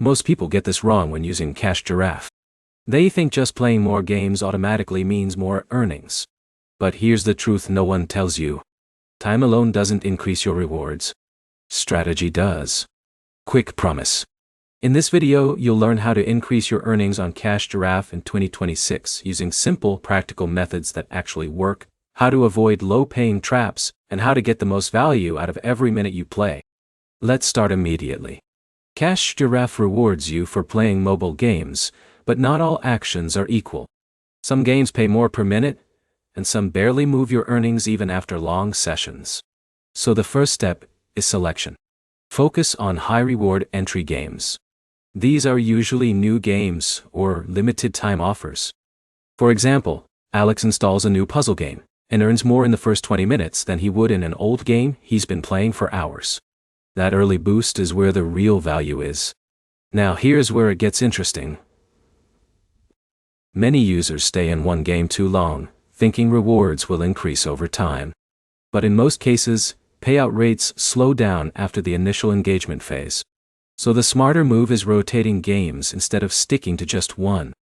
Most people get this wrong when using Cash Giraffe. They think just playing more games automatically means more earnings. But here's the truth no one tells you. Time alone doesn't increase your rewards. Strategy does. Quick promise. In this video, you'll learn how to increase your earnings on Cash Giraffe in 2026 using simple, practical methods that actually work, how to avoid low-paying traps, and how to get the most value out of every minute you play. Let's start immediately. Cash Giraffe rewards you for playing mobile games, but not all actions are equal. Some games pay more per minute, and some barely move your earnings even after long sessions. So the first step is selection. Focus on high-reward entry games. These are usually new games or limited-time offers. For example, Alex installs a new puzzle game and earns more in the first 20 minutes than he would in an old game he's been playing for hours. That early boost is where the real value is. Now here's where it gets interesting. Many users stay in one game too long, thinking rewards will increase over time. But in most cases, payout rates slow down after the initial engagement phase. So the smarter move is rotating games instead of sticking to just one.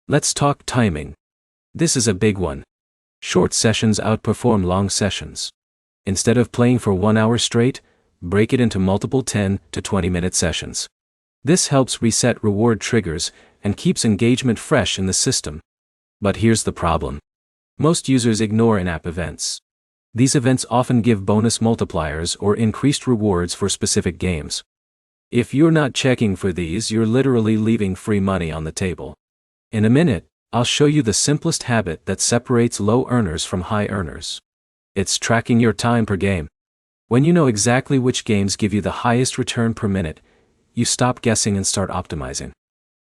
Let's talk timing. This is a big one. Short sessions outperform long sessions. Instead of playing for 1 hour straight, break it into multiple 10 to 20-minute sessions. This helps reset reward triggers and keeps engagement fresh in the system. But here's the problem. Most users ignore in-app events. These events often give bonus multipliers or increased rewards for specific games. If you're not checking for these, you're literally leaving free money on the table. In a minute, I'll show you the simplest habit that separates low earners from high earners. It's tracking your time per game. When you know exactly which games give you the highest return per minute, you stop guessing and start optimizing.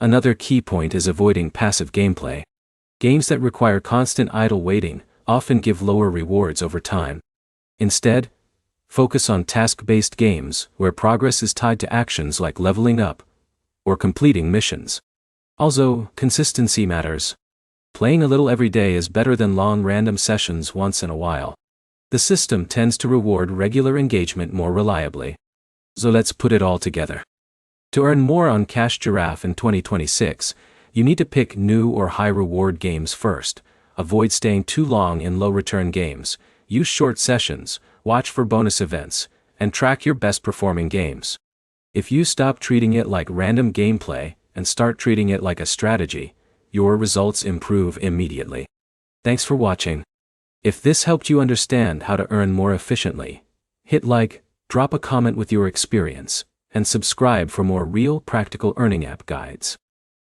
Another key point is avoiding passive gameplay. Games that require constant idle waiting often give lower rewards over time. Instead, focus on task-based games where progress is tied to actions like leveling up or completing missions. Also, consistency matters. Playing a little every day is better than long random sessions once in a while. The system tends to reward regular engagement more reliably. So let's put it all together. To earn more on Cash Giraffe in 2026, you need to pick new or high-reward games first. Avoid staying too long in low-return games. Use short sessions, watch for bonus events, and track your best-performing games. If you stop treating it like random gameplay and start treating it like a strategy, your results improve immediately. Thanks for watching. If this helped you understand how to earn more efficiently, hit like, drop a comment with your experience, and subscribe for more real practical earning app guides.